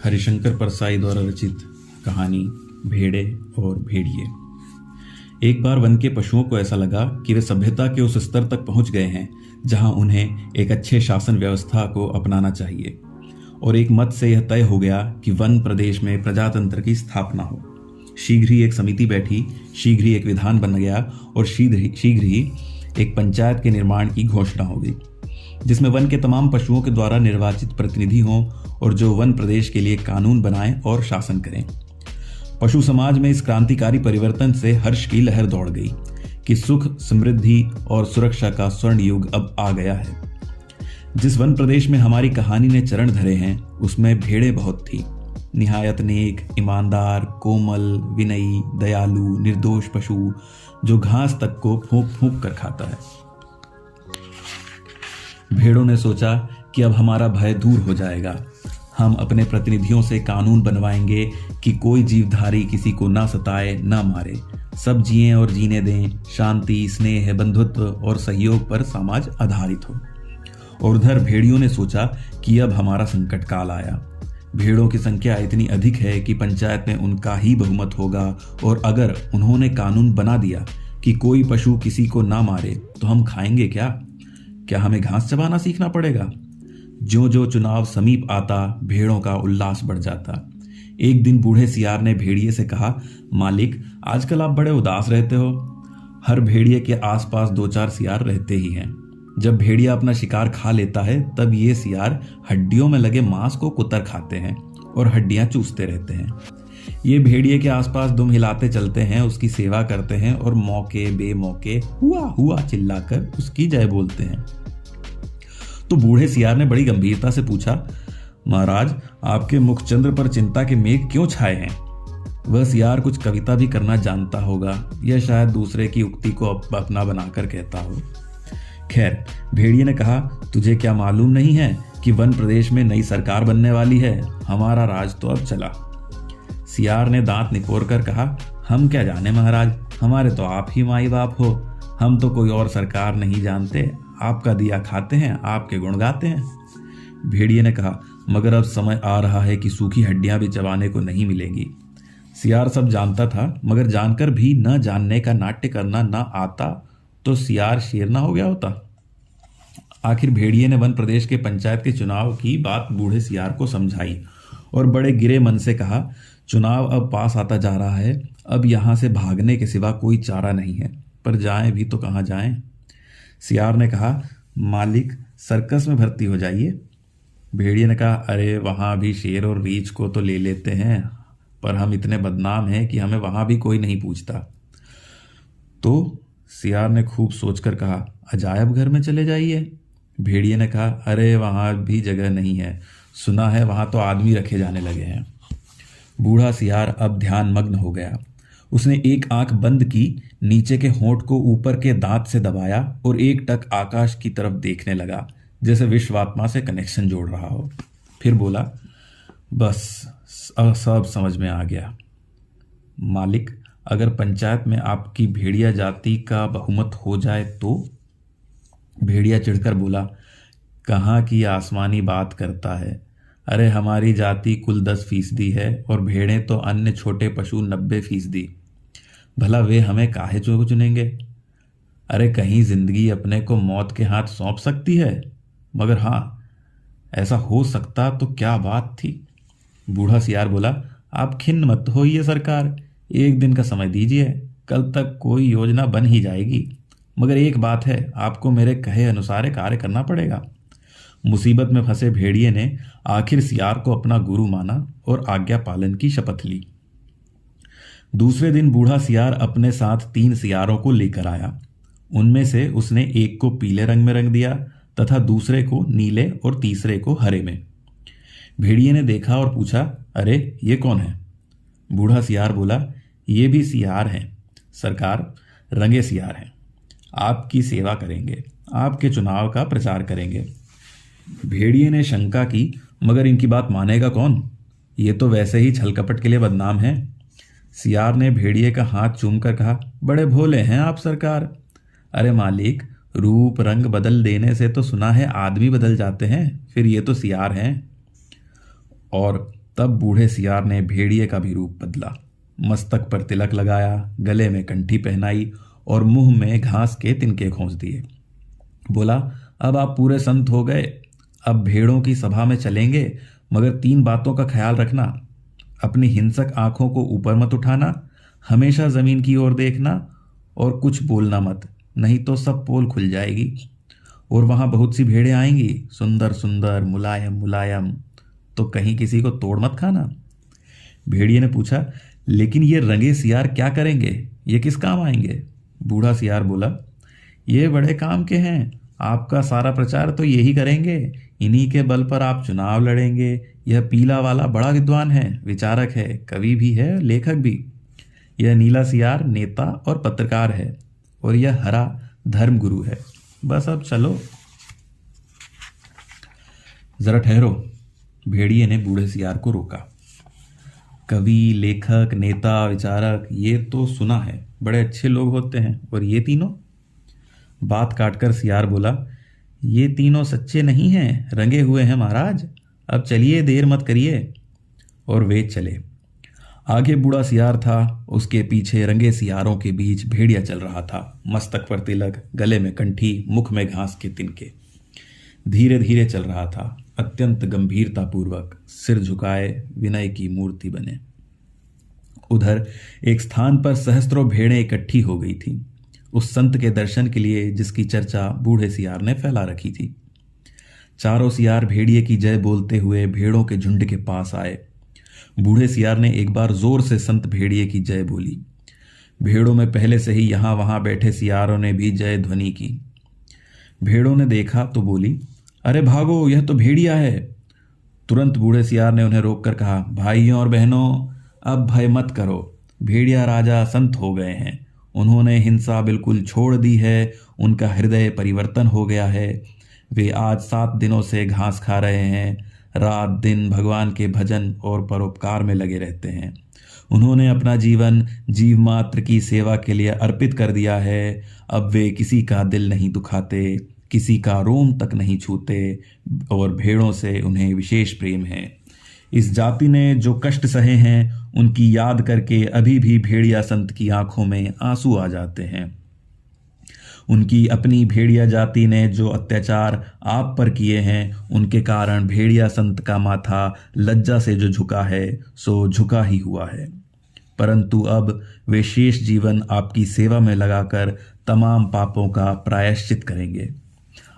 हरिशंकर परसाई द्वारा रचित कहानी भेड़े और भेड़िए। एक बार वन के पशुओं को ऐसा लगा कि वे सभ्यता के उस स्तर तक पहुंच गए हैं जहां उन्हें एक अच्छे शासन व्यवस्था को अपनाना चाहिए, और एक मत से यह तय हो गया कि वन प्रदेश में प्रजातंत्र की स्थापना हो। शीघ्र ही एक समिति बैठी, शीघ्र ही एक विधान बन गया और शीघ्र ही एक पंचायत के निर्माण की घोषणा हो गई, जिसमें वन के तमाम पशुओं के द्वारा निर्वाचित प्रतिनिधि हों और जो वन प्रदेश के लिए कानून बनाएं और शासन करें। पशु समाज में इस क्रांतिकारी परिवर्तन से हर्ष की लहर दौड़ गई कि सुख, समृद्धि और सुरक्षा का स्वर्ण युग अब आ गया है। जिस वन प्रदेश में हमारी कहानी ने चरण धरे हैं उसमें भेड़ें बहुत थी, निहायत नेक, ईमानदार, कोमल, विनयी, दयालु, निर्दोष पशु जो घास तक को फूंक फूंक कर खाता है। भेड़ों ने सोचा कि अब हमारा भय दूर हो जाएगा। हम अपने प्रतिनिधियों से कानून बनवाएंगे कि कोई जीवधारी किसी को ना सताए, ना मारे, सब जिएं और जीने दें, शांति, स्नेह, बंधुत्व और सहयोग पर समाज आधारित हो। और उधर भेड़ियों ने सोचा कि अब हमारा संकट काल आया। भेड़ों की संख्या इतनी अधिक है कि पंचायत में उनका ही बहुमत होगा, और अगर उन्होंने कानून बना दिया कि कोई पशु किसी को ना मारे तो हम खाएंगे क्या? क्या हमें घास चबाना सीखना पड़ेगा? ज्यों ज्यों चुनाव समीप आता, भेड़ों का उल्लास बढ़ जाता। एक दिन बूढ़े सियार ने भेड़िए से कहा, मालिक, आजकल आप बड़े उदास रहते हो। हर भेड़िए के आसपास 2-4 सियार रहते ही हैं। जब भेड़िया अपना शिकार खा लेता है तब ये सियार हड्डियों में लगे मांस को कुतर खाते हैं और हड्डियां चूसते रहते हैं। ये भेड़िए के आसपास दुम हिलाते चलते हैं, उसकी सेवा करते हैं और मौके बेमौके हुआ हुआ चिल्लाकर उसकी जय बोलते हैं। तो बूढ़े सियार ने बड़ी गंभीरता से पूछा, महाराज, आपके मुखचंद्र पर चिंता के मेघ क्यों छाए हैं? वह सियार कुछ कविता भी करना जानता होगा, यह शायद दूसरे की उक्ति को अपना बनाकर कहता हो। खैर, भेड़िए ने कहा, तुझे क्या मालूम नहीं है कि वन प्रदेश में नई सरकार बनने वाली है? हमारा राज तो अब चला। सियार ने दांत निकोर कर कहा, हम क्या जाने महाराज, हमारे तो आप ही माई बाप हो। हम तो कोई और सरकार नहीं जानते, आपका दिया खाते हैं, आपके गुण गाते हैं। भेड़िए ने कहा, मगर अब समय आ रहा है कि सूखी हड्डियां भी चबाने को नहीं मिलेंगी। सियार सब जानता था, मगर जानकर भी न जानने का नाट्य करना ना आता तो सियार शेर ना हो गया होता। आखिर भेड़िए ने वन प्रदेश के पंचायत के चुनाव की बात बूढ़े सियार को समझाई और बड़े गिरे मन से कहा, चुनाव अब पास आता जा रहा है, अब यहां से भागने के सिवा कोई चारा नहीं है, पर जाएं भी तो कहां जाएं? सियार ने कहा, मालिक, सर्कस में भर्ती हो जाइए। भेड़िए ने कहा, अरे वहां भी शेर और रीछ को तो ले लेते हैं, पर हम इतने बदनाम हैं कि हमें वहां भी कोई नहीं पूछता। तो सियार ने खूब सोचकर कहा, अजायब घर में चले जाइए। भेड़िए ने कहा, अरे वहां भी जगह नहीं है, सुना है वहां तो आदमी रखे जाने लगे हैं। बूढ़ा सियार अब ध्यान मग्न हो गया। उसने एक आंख बंद की, नीचे के होंठ को ऊपर के दांत से दबाया और एक टक आकाश की तरफ देखने लगा, जैसे विश्वात्मा से कनेक्शन जोड़ रहा हो। फिर बोला, बस सब समझ में आ गया। मालिक, अगर पंचायत में आपकी भेड़िया जाति का बहुमत हो जाए तो? भेड़िया चिढ़कर बोला, कहाँ की आसमानी बात करता है? अरे हमारी जाति कुल 10% है और भेड़ें तो अन्य छोटे पशु 90%। भला वे हमें काहे चुनेंगे? अरे कहीं जिंदगी अपने को मौत के हाथ सौंप सकती है, मगर हाँ, ऐसा हो सकता तो क्या बात थी। बूढ़ा सियार बोला, आप खिन्न मत होइए सरकार, एक दिन का समय दीजिए, कल तक कोई योजना बन ही जाएगी। मगर एक बात है, आपको मेरे कहे अनुसार कार्य करना पड़ेगा। मुसीबत में फंसे भेड़िए ने आखिर सियार को अपना गुरु माना और आज्ञा पालन की शपथ ली। दूसरे दिन बूढ़ा सियार अपने साथ 3 सियारों को लेकर आया। उनमें से उसने एक को पीले रंग में रंग दिया तथा दूसरे को नीले और तीसरे को हरे में। भेड़िए ने देखा और पूछा, अरे ये कौन है? बूढ़ा सियार बोला, ये भी सियार हैं सरकार, रंगे सियार हैं, आपकी सेवा करेंगे, आपके चुनाव का प्रचार करेंगे। भेड़िए ने शंका की, मगर इनकी बात मानेगा कौन? ये तो वैसे ही छल कपट के लिए बदनाम है। सियार ने भेड़िए का हाथ चूमकर कहा, बड़े भोले हैं आप सरकार। अरे मालिक, रूप रंग बदल देने से तो सुना है आदमी बदल जाते हैं, फिर ये तो सियार हैं। और तब बूढ़े सियार ने भेड़िए का भी रूप बदला, मस्तक पर तिलक लगाया, गले में कंठी पहनाई और मुंह में घास के तिनके खोस दिए। बोला, अब आप पूरे संत हो गए, अब भेड़ों की सभा में चलेंगे, मगर 3 बातों का ख्याल रखना। अपनी हिंसक आंखों को ऊपर मत उठाना, हमेशा जमीन की ओर देखना और कुछ बोलना मत, नहीं तो सब पोल खुल जाएगी। और वहां बहुत सी भेड़ें आएंगी, सुंदर सुंदर, मुलायम मुलायम, तो कहीं किसी को तोड़ मत खाना। भेड़िए ने पूछा, लेकिन ये रंगे सियार क्या करेंगे, ये किस काम आएंगे? बूढ़ा सियार बोला, ये बड़े काम के हैं, आपका सारा प्रचार तो यही करेंगे, इन्हीं के बल पर आप चुनाव लड़ेंगे। यह पीला वाला बड़ा विद्वान है, विचारक है, कवि भी है, लेखक भी। यह नीला सियार नेता और पत्रकार है, और यह हरा धर्मगुरु है। बस अब चलो। जरा ठहरो, भेड़िए ने बूढ़े सियार को रोका। कवि, लेखक, नेता, विचारक, ये तो सुना है, बड़े अच्छे लोग होते हैं, और ये तीनों? बात काटकर सियार बोला, ये तीनों सच्चे नहीं हैं, रंगे हुए हैं महाराज। अब चलिए, देर मत करिए। और वे चले। आगे बूढ़ा सियार था, उसके पीछे रंगे सियारों के बीच भेड़िया चल रहा था, मस्तक पर तिलक, गले में कंठी, मुख में घास के तिनके। धीरे धीरे चल रहा था, अत्यंत गंभीरतापूर्वक, सिर झुकाए विनय की मूर्ति बने। उधर एक स्थान पर सहस्त्रों भेड़ें इकट्ठी हो गई थीं, उस संत के दर्शन के लिए जिसकी चर्चा बूढ़े सियार ने फैला रखी थी। चारों सियार भेड़िए की जय बोलते हुए भेड़ों के झुंड के पास आए। बूढ़े सियार ने एक बार जोर से संत भेड़िए की जय बोली। भेड़ों में पहले से ही यहां वहां बैठे सियारों ने भी जय ध्वनि की। भेड़ों ने देखा तो बोली, अरे भागो, यह तो भेड़िया है। तुरंत बूढ़े सियार ने उन्हें रोककर कहा, भाइयों और बहनों, अब भय मत करो, भेड़िया राजा संत हो गए हैं, उन्होंने हिंसा बिल्कुल छोड़ दी है, उनका हृदय परिवर्तन हो गया है। वे आज 7 दिनों से घास खा रहे हैं, रात दिन भगवान के भजन और परोपकार में लगे रहते हैं। उन्होंने अपना जीवन जीव मात्र की सेवा के लिए अर्पित कर दिया है। अब वे किसी का दिल नहीं दुखाते, किसी का रोम तक नहीं छूते, और भेड़ों से उन्हें विशेष प्रेम है। इस जाति ने जो कष्ट सहे हैं, उनकी याद करके अभी भी भेड़िया संत की आंखों में आंसू आ जाते हैं। उनकी अपनी भेड़िया जाति ने जो अत्याचार आप पर किए हैं, उनके कारण भेड़िया संत का माथा लज्जा से जो झुका है, सो झुका ही हुआ है। परंतु अब वे शेष जीवन आपकी सेवा में लगाकर तमाम पापों का प्रायश्चित करेंगे।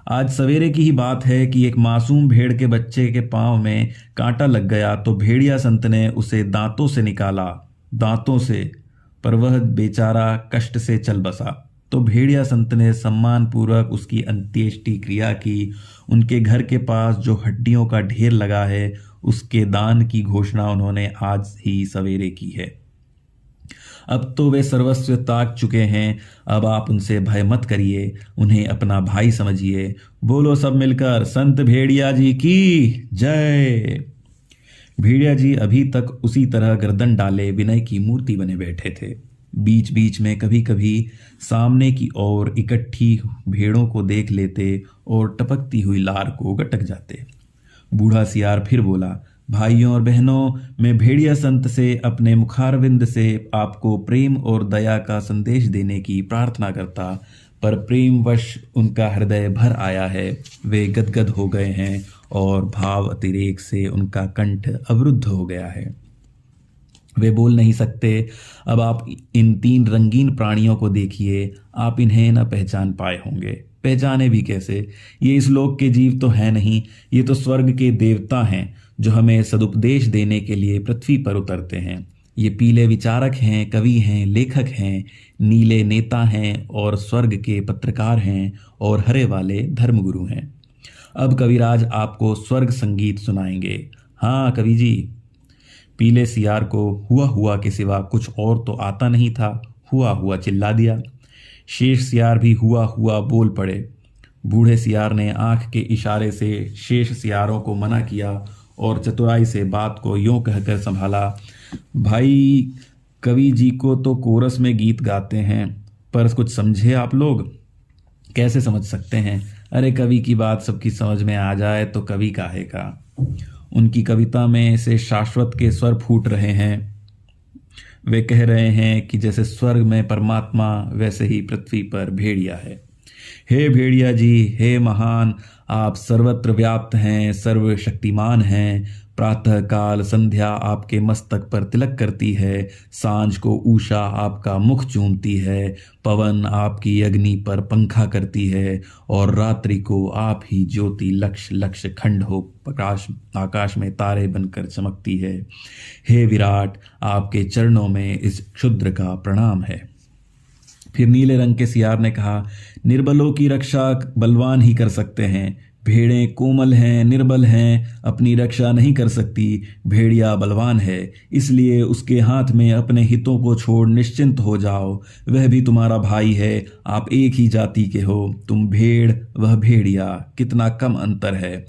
आज सवेरे की ही बात है कि एक मासूम भेड़ के बच्चे के पांव में कांटा लग गया, तो भेड़िया संत ने उसे दांतों से निकाला, दांतों से, पर वह बेचारा कष्ट से चल बसा। तो भेड़िया संत ने सम्मान पूर्वक उसकी अंत्येष्टि क्रिया की। उनके घर के पास जो हड्डियों का ढेर लगा है, उसके दान की घोषणा उन्होंने आज ही सवेरे की है। अब तो वे सर्वस्व त्याग चुके हैं। अब आप उनसे भय मत करिए, उन्हें अपना भाई समझिए। बोलो सब मिलकर, संत भेड़िया जी की जय। भेड़िया जी अभी तक उसी तरह गर्दन डाले विनय की मूर्ति बने बैठे थे। बीच बीच में कभी कभी सामने की ओर इकट्ठी भेड़ों को देख लेते और टपकती हुई लार को गटक जाते। बूढ़ा सियार फिर बोला, भाइयों और बहनों, मैं भेड़िया संत से अपने मुखारविंद से आपको प्रेम और दया का संदेश देने की प्रार्थना करता, पर प्रेमवश उनका हृदय भर आया है। वे गदगद हो गए हैं और भाव अतिरेक से उनका कंठ अवरुद्ध हो गया है। वे बोल नहीं सकते। अब आप इन 3 रंगीन प्राणियों को देखिए, आप इन्हें न पहचान पाए होंगे। पहचाने भी कैसे? ये इस लोक के जीव तो हैं नहीं, ये तो स्वर्ग के देवता हैं जो हमें सदुपदेश देने के लिए पृथ्वी पर उतरते हैं। ये पीले विचारक हैं, कवि हैं, लेखक हैं, नीले नेता हैं और स्वर्ग के पत्रकार हैं, और हरे वाले धर्मगुरु हैं। अब कविराज आपको स्वर्ग संगीत सुनाएंगे। हाँ कवि जी। पीले सियार को हुआ हुआ के सिवा कुछ और तो आता नहीं था। हुआ हुआ चिल्ला दिया। शेष सियार भी हुआ हुआ बोल पड़े। बूढ़े सियार ने आंख के इशारे से शेष सियारों को मना किया और चतुराई से बात को यूं कहकर संभाला, भाई कवि जी को तो कोरस में गीत गाते हैं, पर कुछ समझे आप लोग? कैसे समझ सकते हैं? अरे कवि की बात सबकी समझ में आ जाए तो कवि काहे का। उनकी कविता में से शाश्वत के स्वर फूट रहे हैं। वे कह रहे हैं कि जैसे स्वर्ग में परमात्मा वैसे ही पृथ्वी पर भेड़िया है। हे भेड़िया जी, हे महान, आप सर्वत्र व्याप्त हैं, सर्वशक्तिमान हैं। प्रातः काल संध्या आपके मस्तक पर तिलक करती है, सांझ को उषा आपका मुख चूमती है, पवन आपकी अग्नि पर पंखा करती है, और रात्रि को आप ही ज्योति लक्ष लक्ष खंड हो प्रकाश आकाश में तारे बनकर चमकती है। हे विराट, आपके चरणों में इस क्षुद्र का प्रणाम है। फिर नीले रंग के सियार ने कहा, निर्बलों की रक्षा बलवान ही कर सकते हैं। भेड़ें कोमल हैं, निर्बल हैं, अपनी रक्षा नहीं कर सकती। भेड़िया बलवान है, इसलिए उसके हाथ में अपने हितों को छोड़ निश्चिंत हो जाओ। वह भी तुम्हारा भाई है, आप एक ही जाति के हो। तुम भेड़, वह भेड़िया, कितना कम अंतर है।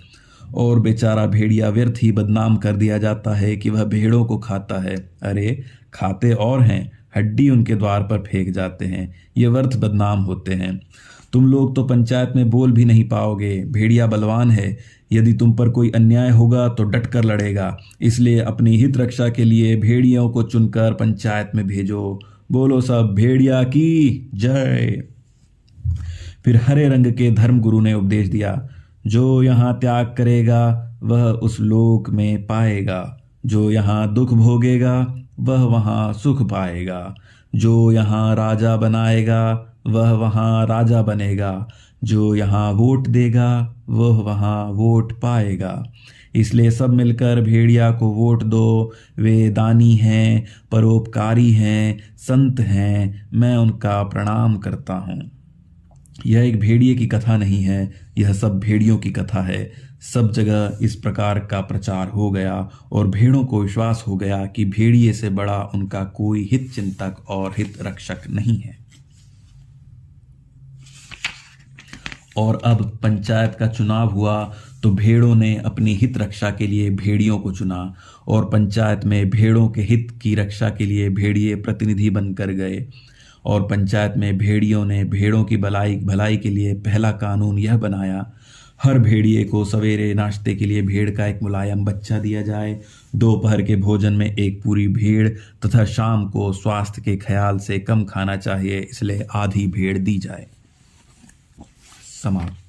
और बेचारा भेड़िया व्यर्थ ही बदनाम कर दिया जाता है कि वह भेड़ों को खाता है। अरे खाते और हैं, हड्डी उनके द्वार पर फेंक जाते हैं, ये व्यर्थ बदनाम होते हैं। तुम लोग तो पंचायत में बोल भी नहीं पाओगे। भेड़िया बलवान है, यदि तुम पर कोई अन्याय होगा तो डट कर लड़ेगा, इसलिए अपनी हित रक्षा के लिए भेड़ियों को चुनकर पंचायत में भेजो। बोलो सब भेड़िया की जय। फिर हरे रंग के धर्म गुरु ने उपदेश दिया, जो यहाँ त्याग करेगा वह उस लोक में पाएगा, जो यहाँ दुख भोगेगा वह वहाँ सुख पाएगा, जो यहाँ राजा बनाएगा वह वहाँ राजा बनेगा, जो यहाँ वोट देगा वह वहाँ वोट पाएगा। इसलिए सब मिलकर भेड़िया को वोट दो। वे दानी हैं, परोपकारी हैं, संत हैं, मैं उनका प्रणाम करता हूँ। यह एक भेड़िए की कथा नहीं है, यह सब भेड़ियों की कथा है। सब जगह इस प्रकार का प्रचार हो गया और भेड़ों को विश्वास हो गया कि भेड़िए से बड़ा उनका कोई हित चिंतक और हित रक्षक नहीं है। और अब पंचायत का चुनाव हुआ तो भेड़ों ने अपनी हित रक्षा के लिए भेड़ियों को चुना, और पंचायत में भेड़ों के हित की रक्षा के लिए भेड़िए प्रतिनिधि बनकर गए। और पंचायत में भेड़ियों ने भेड़ों की भलाई के लिए पहला कानून यह बनाया, हर भेड़िए को सवेरे नाश्ते के लिए भेड़ का एक मुलायम बच्चा दिया जाए, दोपहर के भोजन में एक पूरी भेड़, तथा शाम को स्वास्थ्य के ख्याल से कम खाना चाहिए, इसलिए आधी भेड़ दी जाए। समाप्त।